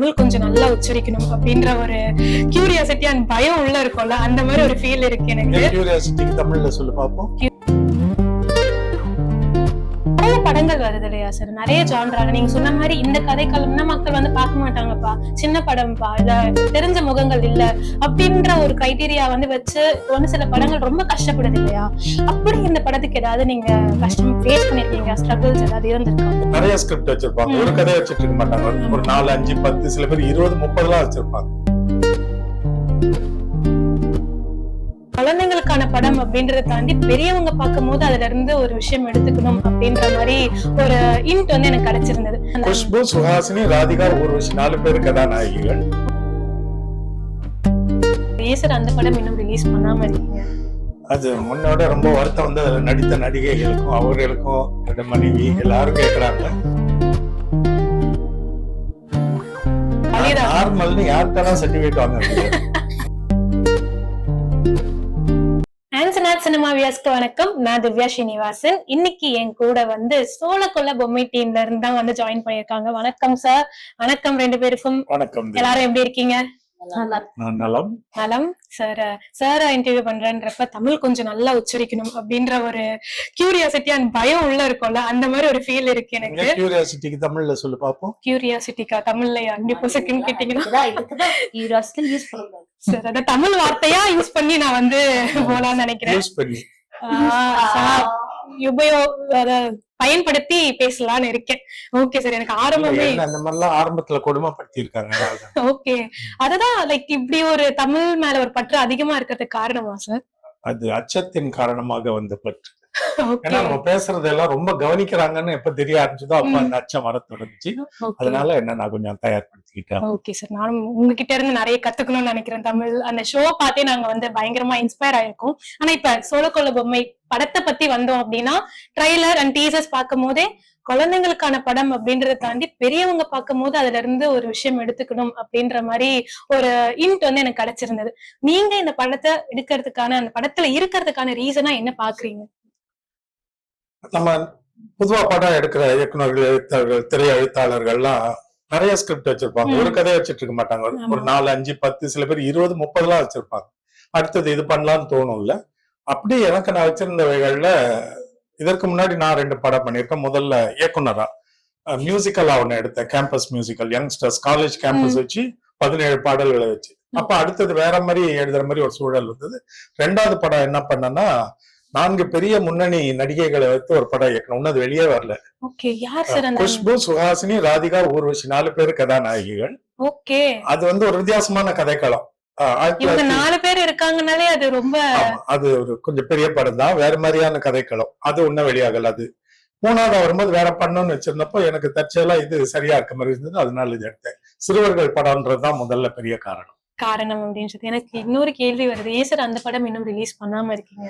தமிழ் கொஞ்சம் நல்லா உச்சரிக்கணும் அப்படின்ற ஒரு கியூரியாசிட்டி அண்ட் பயம் உள்ள இருக்கும்ல, அந்த மாதிரி ஒரு ஃபீல் இருக்கு எனக்கு. கியூரியாசிட்டிக்கு தமிழ்ல சொல்லு பாப்போம். நிறைய படங்கள் வருது இல்லையா சார், நிறைய ஜான்ரால. நீங்க சொன்ன மாதிரி இந்த கதைக்களம்னா மக்கள் வந்து பார்க்க மாட்டாங்கப்பா, சின்ன படம்ப்பா, இல்ல தெரிஞ்ச முகங்கள் இல்ல அப்படின்ற ஒரு கிரைட்டீரியா வந்து வச்சு ஒண்ணு சில படங்கள் ரொம்ப கஷ்டப்படுது இல்லையா? அப்படி இந்த படத்துக்கு ஏதாவது நீங்க கஷ்டம் ஃபேஸ் பண்ணிருக்கீங்க, ஸ்ட்ரகிள்ஸ் ஏதாவது இருந்திருக்கா? நிறைய ஸ்கிரிப்ட் வச்சிருப்பாங்க, ஒரு கதையை வச்சிட்டு இருக்க மாட்டாங்க. ஒரு 4, 5, 10, சில பேர் 20, 30 வச்சிருப்பாங்க. குழந்தைங்களுக்கான படம் அப்படின்றத தாண்டி பெரியவங்க பார்க்கும் போது அதுல இருந்து ஒரு விஷயம் எடுத்துக்கணும் அப்படின்ற மாதிரி ஒரு இன்ட் வந்து எனக்கு கிடைச்சிருந்தது. குஷ்பு, சுஹாசினி, ராதிகா, ஊர்வசி 4 பேர் கதாநாயகிகள். சார் அந்த படம் இன்னும் ரிலீஸ் பண்ணாம இருக்கீங்க? அது முன்னோட ரொம்ப வருத்தம் வந்து அதுல நடித்த நடிகைகளுக்கும் அவர்களுக்கும் என்னோட மனைவி எல்லாரும் கேட்கறாங்க. நார்மல்னு யாருக்கெல்லாம் சர்டிபிகேட் வாங்க. சினிமா வியாஸ்க்கு வணக்கம், நான் திவ்யா ஸ்ரீனிவாசன். இன்னைக்கு என் கூட வந்து சோழக்கொல்ல பொம்மை டீம்ல இருந்து தான் வந்து ஜாயின் பண்ணிருக்காங்க. வணக்கம் சார். வணக்கம் ரெண்டு பேருக்கும். வணக்கம். எல்லாரும் எப்படி இருக்கீங்க? நலம் நலம் சார். சார் இன்டர்வியூ பண்றேன்றப்ப தமிழ் கொஞ்சம் நல்லா உச்சரிக்கணும் அப்படின்ற ஒரு கியூரியாசிட்டி அண்ட் பயம் உள்ள இருக்கும்ல, அந்த மாதிரி ஒரு ஃபீல் இருக்கு எனக்கு. கியூரியாசிட்டிக்கு தமிழ்ல சொல்லு பாப்போம். கியூரியாசிட்டிக்கா தமிழ்ல 2% கேட்டீங்கன்னா சார் அத தமிழ் வார்த்தையா யூஸ் பண்ணி நான் வந்து போலான்னு நினைக்கிறேன். பயன்படுத்தி பேசலான்னு இருக்கேன். Okay sir. எனக்கு ஆரம்பமே அந்த மாதிரிலாம் ஆரம்பத்துல கொடுமைப்படுத்தி இருக்காங்க. ஓகே, அததான் லைக் இப்படி ஒரு தமிழ் மேல ஒரு பற்று அதிகமா இருக்கிறதுக்கு காரணமா சார்? அது அச்சத்தின் காரணமாக வந்த பற்று. ஏன்னா நம்ம பேசுறதெல்லாம் ரொம்ப கவனிக்கிறாங்கன்னு எப்ப தெரிய ஆரம்பிச்சதோ அப்ப அந்த அச்சம் வர தொடர்ந்துச்சு. அதனால என்ன நான் கொஞ்சம் தயார்படுத்திக்கிட்டேன். Okay sir. நானும் உங்ககிட்ட இருந்து நிறைய கத்துக்கணும்னு நினைக்கிறேன். தமிழ் அந்த ஷோ பார்த்தே நாங்க வந்து பயங்கரமா இன்ஸ்பயர் ஆயிருக்கோம். ஆனா இப்ப சோழக்கொல்ல பொம்மை படத்தை பத்தி வந்தோம் அப்படின்னா, ட்ரைலர் அண்ட் டீசர்ஸ் பார்க்கும் போதே குழந்தைங்களுக்கான படம் அப்படின்றத தாண்டி பெரியவங்க பார்க்கும் போது அதுல இருந்து ஒரு விஷயம் எடுத்துக்கணும் அப்படின்ற மாதிரி ஒரு இன்ட் வந்து எனக்கு கிடைச்சிருந்தது. நீங்க இந்த படத்தை எடுக்கிறதுக்கான, அந்த படத்துல இருக்கிறதுக்கான ரீசனா என்ன பாக்குறீங்க? நம்ம பொதுவா படம் எடுக்கிற இயக்குநர்கள், எழுத்தாளர்கள், திரை எழுத்தாளர்கள்லாம் நிறைய ஸ்கிரிப்ட் வச்சிருப்பாங்க, ஒரு கதையை வச்சிட்டு இருக்க மாட்டாங்க. ஒரு 4, 5, 10, சில பேர் 20, 30 வச்சிருப்பாங்க. அடுத்தது இது பண்ணலாம்னு தோணும்ல. அப்படி எனக்கு நான் வச்சிருந்தவைகள்ல இதற்கு முன்னாடி நான் 2 படம் பண்ணியிருக்கேன். முதல்ல இயக்குனரா மியூசிக்கலா ஒண்ணு எடுத்தேன், campus musical, youngsters college campus வச்சு 17 பாடல்களை வச்சு. அப்ப அடுத்தது வேற மாதிரி எழுதுற மாதிரி ஒரு சூழல் இருந்தது. 2வது படம் என்ன பண்ணேன்னா, 4 பெரிய முன்னணி நடிகைகளை வைத்து ஒரு படம் இயக்கணும். அது வெளியே வரல. குஷ்பு, சுஹாசினி, ராதிகா, ஊர்வசி 4 பேர் கதாநாயகிகள். அது வந்து ஒரு வித்தியாசமான கதைக்களம். 4 பேர் இருக்காங்கனாலே அது ரொம்ப, அது ஒரு கொஞ்சம் பெரிய படம் தான், வேற மாதிரியான கதைக்களம். அது ஒன்னும் வெளியாகல. அது 3வது வரும்போது வேற பண்ணணும்னு வச்சிருந்தப்போ எனக்கு தற்செயலா இது சரியா இருக்க மாதிரி இருந்தது. அதனால இது எடுத்தேன். சிறுவர்கள் படம்ன்றதுதான் முதல்ல பெரிய காரணம் அப்படின்னு சொல்லி. எனக்கு இன்னொரு கேள்வி வருது, ஏன் சார் அந்த படம் இன்னும் ரிலீஸ் பண்ணாம இருக்கீங்க?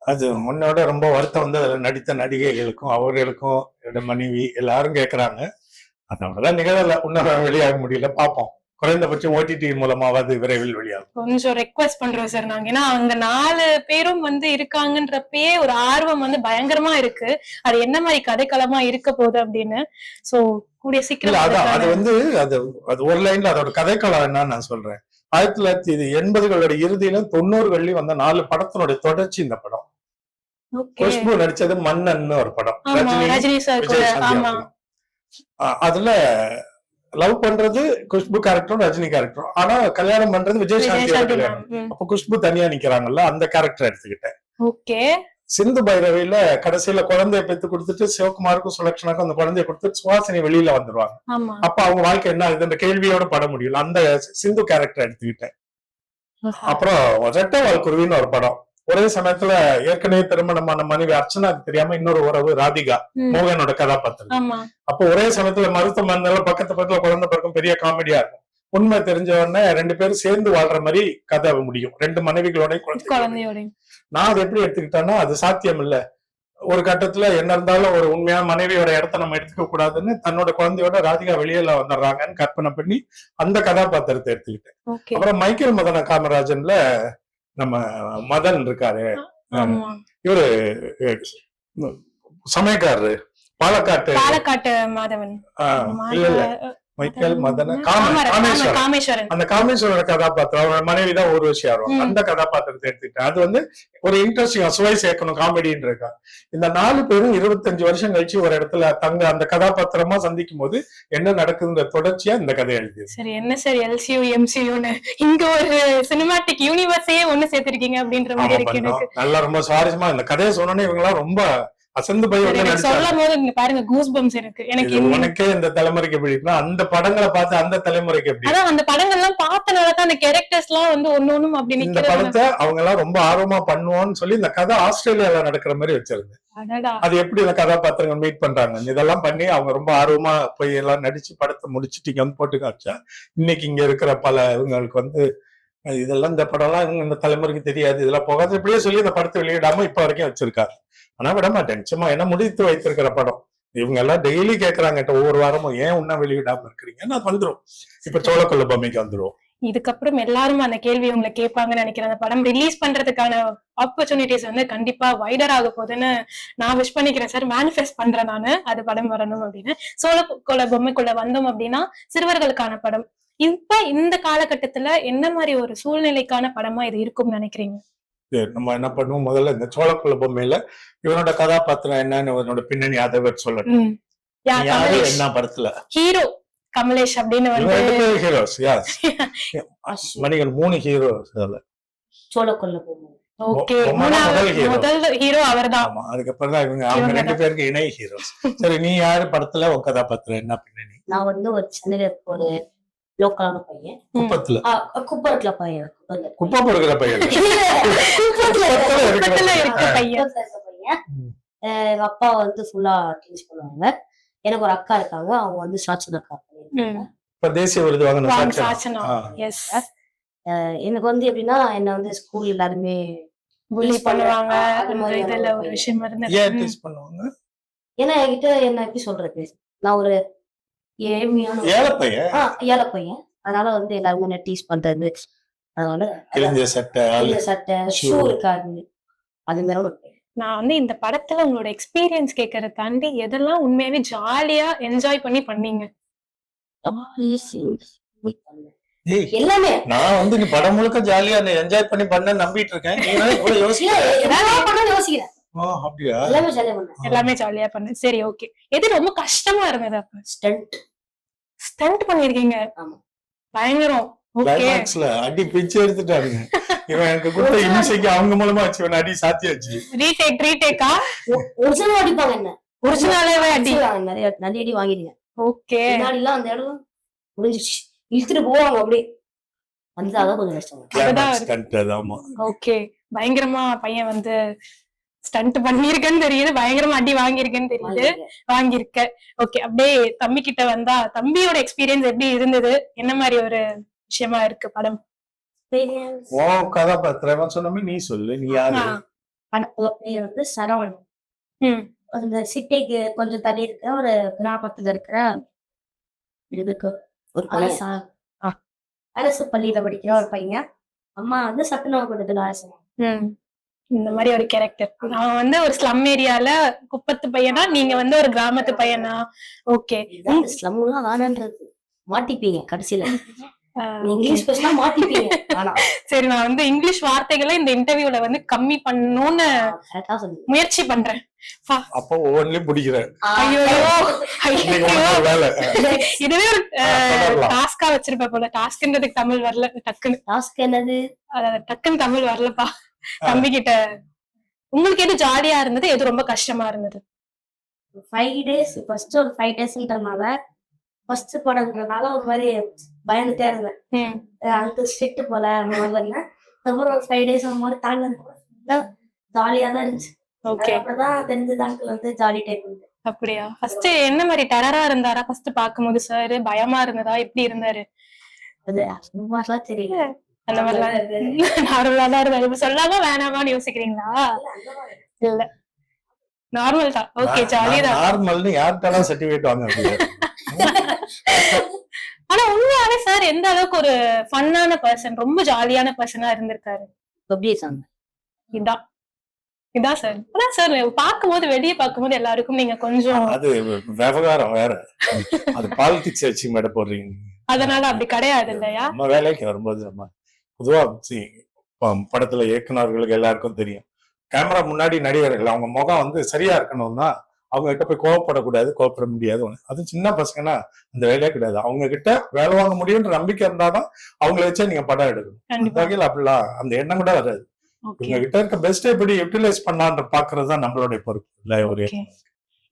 அது முன்னோட ரொம்ப வருத்தம் வந்து அதுல நடித்த நடிகைகளுக்கும் அவர்களுக்கும் என்னோட மனைவி எல்லாரும் கேட்கறாங்க. அதோடதான் நிகழல, இன்னும் வெளியாக முடியல. பாப்போம், குறைந்தபட்சம் ஓடிடி மூலமாவது விரைவில் வெளியாகும். கொஞ்சம் ரெக்வெஸ்ட் பண்றோம் சார் நாங்க. ஏன்னா அங்க 4 பேரும் வந்து இருக்காங்கன்றப்பயே ஒரு ஆர்வம் வந்து பயங்கரமா இருக்கு. அது என்ன மாதிரி கதைக்களமா இருக்க போகுது அப்படின்னு. சோ கூடிய சீக்கிரம் அது வந்து அது ஒரு லைன்ல அதோட கதைக்களம் என்னன்னு நான் சொல்றேன். 1980களோட இறுதியில 90கள்லயும் வந்த 4 படத்தினுடைய தொடர்ச்சி இந்த படம். குஷ்பு நடிச்சது மன்னன் ஒரு படம், ரஜினி சார். அதுல லவ் பண்றது குஷ்பு கேரக்டரும் ரஜினி கேரக்டரும், ஆனா கல்யாணம் பண்றது விஜயசாந்தி. அப்ப குஷ்பு தனியா நிக்கிறாங்கல்ல, அந்த கேரக்டர் எடுத்துக்கிட்டேன். சிந்து பைரவியில கடைசியில குழந்தைய பெத்து கொடுத்துட்டு சிவகுமாருக்கும் சுலக்ஷனாக்கும் அந்த குழந்தைய கொடுத்துட்டு சுவாசினி வெளியில வந்துருவாங்க. அப்ப அவங்க வாழ்க்கை என்ன ஆகுது அந்த கேள்வியோட பட முடியல. அந்த சிந்து கேரக்டர் எடுத்துக்கிட்டேன். அப்புறம் ரெட்டவால் குருவின்னு ஒரு படம். ஒரே சமயத்துல ஏற்கனவே திருமணமான மனைவி அர்ச்சனாக்கு தெரியாம இன்னொரு உறவு ராதிகா, மோகனோட கதாபாத்திரம். அப்ப ஒரே சமயத்துல மருத்துவமனையில பக்கத்து பக்கத்துல குழந்தை பிறக்கும், பெரிய காமெடியா இருக்கும். உண்மை தெரிஞ்ச உடனே 2 பேரும் சேர்ந்து வாழ்ற மாதிரி கதை முடியும், 2 மனைவிகளோட குழந்தையோட. நான் அதை எப்படி எடுத்துக்கிட்டேன்னா, அது சாத்தியம் இல்ல. ஒரு கட்டத்துல என்ன இருந்தாலும் ஒரு உண்மையான மனைவியோட இடத்த நம்ம எடுத்துக்க கூடாதுன்னு தன்னோட குழந்தையோட ராதிகா வெளியில வந்துடுறாங்கன்னு கற்பனை பண்ணி அந்த கதாபாத்திரத்தை எடுத்துக்கிட்டேன். அப்புறம் மைக்கேல் மதன காமராஜன்ல நம்ம மதன் இருக்காரு, இவரு சமயக்காரரு, பாலக்காட்டு மாதவன். இல்ல மைக்கேல் மதன காமேஸ்வரன். காமேஸ்வரன் அந்த காமேஸ்வரோட கதாபாத்திரம் அவரோட மனைவிதான் ஊர்வசி ஆடுவாங்க. அந்த கதாபாத்திரத்தை எடுத்துக்கிட்டேன். அது வந்து ஒரு இன்ட்ரெஸ்டிங் சுவை சேர்க்கணும் காமெடின்னு இருக்கா. இந்த 4 பேரும் 25 வருஷம் கழிச்சு ஒரு இடத்துல தங்க அந்த கதாபாத்திரமா சந்திக்கும் போது என்ன நடக்குதுன்ற தொடர்ச்சியா இந்த கதை எழுதியது. சரி, என்ன சார் எல்சியூ எம்சியூன்னு இங்க ஒரு சினிமாட்டிக் யூனிவர்ஸே ஒண்ணு சேர்த்திருக்கீங்க அப்படின்ற மாதிரி இருக்கு எனக்கு. நல்லா ரொம்ப சுவாரஸ்யமா இந்த கதையை சொன்னோன்னே இவங்க எல்லாம் ரொம்ப அசந்து போய் சொல்லும் போது நீங்க பாருங்க கூஸ் பம்ஸ் இருக்கு எனக்கு. உனக்கே இந்த தலைமுறைக்கு எப்படி இருக்குன்னா அந்த படங்களை பார்த்து அந்த தலைமுறைக்கு எப்படி. அதான் அந்த படங்கள் எல்லாம் பார்த்தனாலதான் அந்த கேரக்டர்ஸ் எல்லாம் வந்து ஒன்னொன்னும் அப்படி நிக்கிற. இந்த படத்தை அவங்க எல்லாம் ரொம்ப ஆர்வமா பண்ணுவோம்னு சொல்லி இந்த கதை ஆஸ்திரேலியால நடக்கிற மாதிரி வச்சிருந்தேன். அது எப்படி இந்த கதாபாத்திரங்கள் மீட் பண்றாங்க இதெல்லாம் பண்ணி அவங்க ரொம்ப ஆர்வமா போய் எல்லாம் நடிச்சு படத்தை முடிச்சுட்டு வந்து போட்டு காமிச்சா இன்னைக்கு இங்க இருக்கிற பல இவங்களுக்கு வந்து இதெல்லாம் இந்த படம் எல்லாம் இந்த தலைமுறைக்கு தெரியாது இதெல்லாம் போகாது இப்படியே சொல்லி இந்த படத்தை வெளியிடாம இப்ப வரைக்கும் வச்சிருக்காரு. ஆனா விட மாட்டேன் நிச்சயமா என்ன முடித்து வைத்திருக்கிற படம். இவங்க எல்லாம் டெய்லி கேக்குறாங்க ஒவ்வொரு வாரமும் ஏன் உன்ன வெளியிடாம இருக்கிறீங்கன்னா வந்துரும். இப்ப சோழக்கொல்ல பொம்மைக்கு வந்துரும். இதுக்கப்புறம் எல்லாரும் அந்த கேள்வி உங்களை கேட்பாங்கன்னு நினைக்கிறேன். அந்த படம் ரிலீஸ் பண்றதுக்கான ஆப்பர்ச்சுனிட்டிஸ் வந்து கண்டிப்பா வைடர் ஆக போகுதுன்னு நான் விஷ் பண்ணிக்கிறேன் சார். மேனிஃபெஸ்ட் பண்றேன் நானு அது படம் வரணும் அப்படின்னு. சோழக்கொல்ல பொம்மைக்குள்ள வந்தோம் அப்படின்னா சிறுவர்களுக்கான படம். இப்ப இந்த காலகட்டத்துல என்ன மாதிரி ஒரு சூழ்நிலைக்கான படமா இது இருக்கும்னு நினைக்கிறீங்க? நம்ம என்ன பண்ணுவோம் முதல்ல இந்த சோழக்குள்ள பொம்மையில இவனோட கதாபாத்திரம் என்னன்னு இவனோட பின்னணி அதை சொல்லணும். யாரு என்ன படத்துல ஹீரோ கமலேஷ் அப்படின்னு வந்து ஹீரோஸ் மணிகள் 3 ஹீரோஸ் சோழக்கொல்ல பொம்மை. ஓகே, முதல் ஹீரோ அவர்தான். அதுக்கப்புறம் தான் அவங்க 2 பேருக்கு இணை ஹீரோஸ். சரி, நீ யாரு படத்துல உன் கதாபாத்திரம் என்ன பின்னணி? நான் வந்து ஒரு சென்னையில ஒரு லோக்கலான பையன். குப்பத்துல பையன். குப்பை பொறுக்கிற பையன். எங்க அப்பா வந்து ஃபுல்லா டீச் பண்ணுவாங்க. எனக்கு ஒரு அக்கா இருக்காங்க, அவங்க வந்து சாட்சனா அக்கா. தேசிய விருது வாங்கின எனக்கு வந்து எப்படின்னா என்ன வந்து ஸ்கூல் எல்லாருமே பண்ணுவாங்க. ஏன்னா என்கிட்ட என்ன எப்படி சொல்றது, நான் ஒரு ஏழை பையன். அதனால வந்து எல்லாருமே டீஸ் பண்றது. அதனால சட்டை ஷூ இருக்காது அது மாதிரி. நான் வந்து இந்த படத்துல உங்களோட எக்ஸ்பீரியன்ஸ் கேட்கறத தாண்டி எதெல்லாம் உண்மையாவே ஜாலியா என்ஜாய் பண்ணி பண்ணீங்க? எல்லாமே நான் வந்து நீ படம் முழுக்க ஜாலியா என்ஜாய் பண்ணி பண்ண நம்பிட்டு இருக்கேன். எல்லாமே ஜாலியா பண்ணேன். சரி, ஓகே. எது ரொம்ப கஷ்டமா இருந்தது? அப்ப ஸ்டண்ட் பண்ணிருக்கீங்க. பயங்கரம். அடி பிச்சு எடுத்துட்டாருங்க. இவன் எனக்கு கொடுத்த இம்சைக்கு அவங்க மூலமா வச்சு அடி சாத்தியாச்சு. ரீடேக்கா ஒரிஜினல் அடிப்பாங்க. என்ன ஒரிஜினலாவே அடி நிறைய அடி வாங்கிருக்கேன். ஓகே, முன்னாடி எல்லாம் அந்த இடம் முடிஞ்சிச்சு இழுத்துட்டு போவாங்க அப்படியே. வந்து அதான் கொஞ்சம் கஷ்டம். ஓகே, பயங்கரமா பையன் வந்து ஸ்டண்ட் பண்ணிருக்கேன்னு தெரியுது, பயங்கரமா அடி வாங்கியிருக்கேன்னு தெரியுது. வாங்கியிருக்க. ஓகே, அப்படியே தம்பி கிட்ட வந்தா தம்பியோட எக்ஸ்பீரியன்ஸ் எப்படி இருந்தது? என்ன மாதிரி ஒரு விஷயமா இருக்கு படம்? கதாபாத்திரம் சொன்ன நீ சொல்லு. நீ யாரு? வந்து சரவணன். அந்த சிட்டிக்கு கொஞ்சம் தள்ளி இருக்க ஒரு கிராமத்துல இருக்கிற இதுக்கு ஒரு அரசு பள்ளியில படிக்கிற ஒரு பையன். அம்மா வந்து சத்துணவு கொடுத்துல அரசு. இந்த மாதிரி ஒரு கேரக்டர். நான் வந்து ஒரு ஸ்லம் ஏரியால குப்பத்து பையனா, நீங்க வந்து ஒரு கிராமத்து பையனா? ஓகே, ஸ்லம்லாம் வேணான்றது மாட்டிப்பீங்க கடைசியில. இங்கிலீஷ் பேசினா மாட்டிப்பீங்க. சரி, நான் வந்து இங்கிலீஷ் வார்த்தைகளை இந்த இன்டர்வியூல வந்து கம்மி பண்ணணும்னு முயற்சி பண்றேன். அப்போ ஒவ்வொன்றிலும் பிடிக்கிறேன். இதுவே ஒரு டாஸ்கா வச்சிருப்ப போல. டாஸ்க்ன்றதுக்கு தமிழ் வரல. டக்குன்னு டாஸ்க் என்னது? டக்குன்னு தமிழ் வரலப்பா. தம்பி கிட்ட உங்களுக்கு எது ஜாலியா இருந்தது, எது ரொம்ப கஷ்டமா இருந்தது? 5 days ஃபர்ஸ்ட் ஒரு 5 daysன்றனால ஃபர்ஸ்ட் படம்ன்றனால ஒரு மாதிரி பயந்துட்டே இருந்தேன். அந்த ஸ்ட்ரிக்ட் போல அந்த மாதிரி. அப்புறம் ஒரு 5 days அந்த மாதிரி தாங்க ஜாலியா தான் இருந்துச்சு. ஓகே, அப்பதான் தெரிஞ்சது அங்கிள் வந்து ஜாலி டைப். அப்படியா? ஃபர்ஸ்ட் என்ன மாதிரி டெரரா இருந்தாரா ஃபர்ஸ்ட் பாக்கும்போது? சார் பயமா இருந்ததா? எப்படி இருந்தாரு? சும்மாலாம் தெரியல, அந்த மாதிரிலாம் நார்மலா தான் இருந்தாரு. இப்ப சொல்லாம வேணாமான்னு யோசிக்கிறீங்களா? இல்ல, நார்மல் தான். ஓகே, ஜாலிதான். நார்மல்னு யார்கிட்டலாம் சர்டிபிகேட் வாங்க முடியாது. ஆனா உண்மையாவே சார் எந்த அளவுக்கு ஒரு ஃபன்னான பர்சன், ரொம்ப ஜாலியான பர்சனா இருந்திருக்காரு. இதான் இதான் சார். அதான் சார் பார்க்கும்போது வெளியே பார்க்கும்போது எல்லாருக்கும் நீங்க கொஞ்சம் அது விவகாரம் வேற. அது பாலிடிக்ஸ் வச்சு மேட போடுறீங்க. அதனால அப்படி கிடையாது இல்லையா? நம்ம வேலைக்கு வரும்போது நம்ம பொதுவா படத்துல இயக்குனர்களுக்கு எல்லாருக்கும் தெரியும், கேமரா முன்னாடி நடிகர்கள் அவங்க முகம் வந்து சரியா இருக்கணும்னா அவங்க கிட்ட போய் கோவப்படக்கூடாது, கோவப்பட முடியாது. அது சின்ன பசங்கன்னா அந்த வேலையே கிடையாது. அவங்க கிட்ட வேலை வாங்க முடியும்ன்ற நம்பிக்கை இருந்தாதான் அவங்கள வச்சே நீங்க படம் எடுக்கணும். அந்த வகையில் அப்படிலாம் அந்த எண்ணம் கூட வராது. இவங்க கிட்ட இருக்க பெஸ்ட் எப்படி யூட்டிலைஸ் பண்ணலான்ற பாக்குறதுதான் நம்மளுடைய பொறுப்பு இல்ல. ஒரு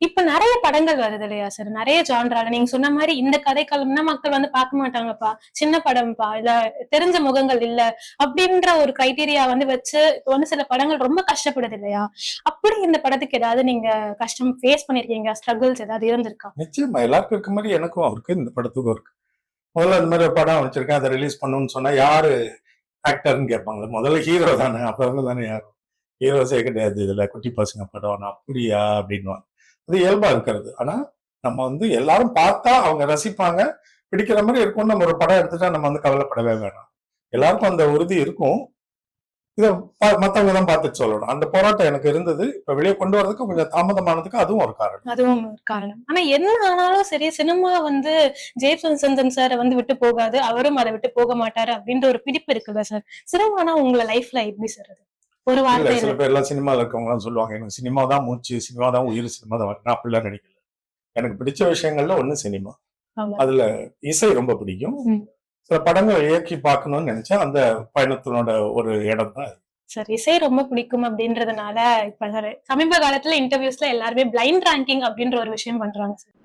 இப்ப நிறைய படங்கள் வருது இல்லையா சார்? நிறைய ஜான்ரால நீங்க சொன்ன மாதிரி இந்த கதைக்களம்னா மக்கள் வந்து பார்க்க மாட்டாங்கப்பா, சின்ன படம்ப்பா, இல்ல தெரிஞ்ச முகங்கள் இல்ல அப்படின்ற ஒரு கிரைட்டீரியா வந்து வச்சு இப்ப வந்து சில படங்கள் ரொம்ப கஷ்டப்படுது இல்லையா? அப்படி இந்த படத்துக்கு ஏதாவது நீங்க கஷ்டம் ஃபேஸ் பண்ணிருக்கீங்க, ஸ்ட்ரகிள்ஸ் ஏதாவது இருந்திருக்கா? நிச்சயமா எல்லாருக்கும் இருக்க மாதிரி எனக்கும் இருக்கு, இந்த படத்துக்கும் இருக்கு. முதல்ல இந்த மாதிரி ஒரு படம் வச்சிருக்கேன், அதை ரிலீஸ் பண்ணணும்னு சொன்னா யாரு ஆக்டர்னு கேட்பாங்க. முதல்ல ஹீரோ தானே, அப்புறம் தானே யாரும். ஹீரோஸே கிடையாது இதுல, குட்டி பசங்க படம் அப்படியா அப்படின்னு. அது இயல்பா இருக்கிறது. ஆனா நம்ம வந்து எல்லாரும் பார்த்தா அவங்க ரசிப்பாங்க, பிடிக்கிற மாதிரி இருக்கும். நம்ம ஒரு படம் எடுத்துட்டா நம்ம வந்து கவலைப்படவே வேணாம். எல்லாருக்கும் அந்த உறுதி இருக்கும். இதை மத்தவங்க தான் பார்த்துட்டு சொல்லணும். அந்த போராட்டம் எனக்கு இருந்தது. இப்ப வெளியே கொண்டு வரதுக்கு கொஞ்சம் தாமதமானதுக்கு அதுவும் ஒரு காரணம். அதுவும் ஒரு காரணம். ஆனா என்ன ஆனாலும் சரி, சினிமா வந்து ஜெயசந்திரன் சார் வந்து விட்டு போகாது, அவரும் அதை விட்டு போக மாட்டாரு அப்படின்ற ஒரு பிடிப்பு இருக்குல்ல சார்? சினிமானா உங்க லைஃப்ல எப்படி சார் அது? ஒரு வார்த்தை சில பேர் எல்லாம் சினிமால இருக்கவங்க எல்லாம் சொல்லுவாங்க, எனக்கு சினிமா தான் மூச்சு, சினிமா தான் உயிர், சினிமா தான். நான் அப்படிலாம் நினைக்கல. எனக்கு பிடிச்ச விஷயங்கள்ல ஒண்ணு சினிமா. அதுல இசை ரொம்ப பிடிக்கும். சில படங்கள் இயக்கி பார்க்கணும்னு நினைச்சேன். அந்த பயணத்தினோட ஒரு இடம் தான் சார். இசை ரொம்ப பிடிக்கும் அப்படின்றதுனால இப்ப சமீப காலத்துல இன்டர்வியூஸ்ல எல்லாருமே பிளைண்ட் ரேங்கிங் அப்படின்ற ஒரு விஷயம் பண்றாங்க சார்.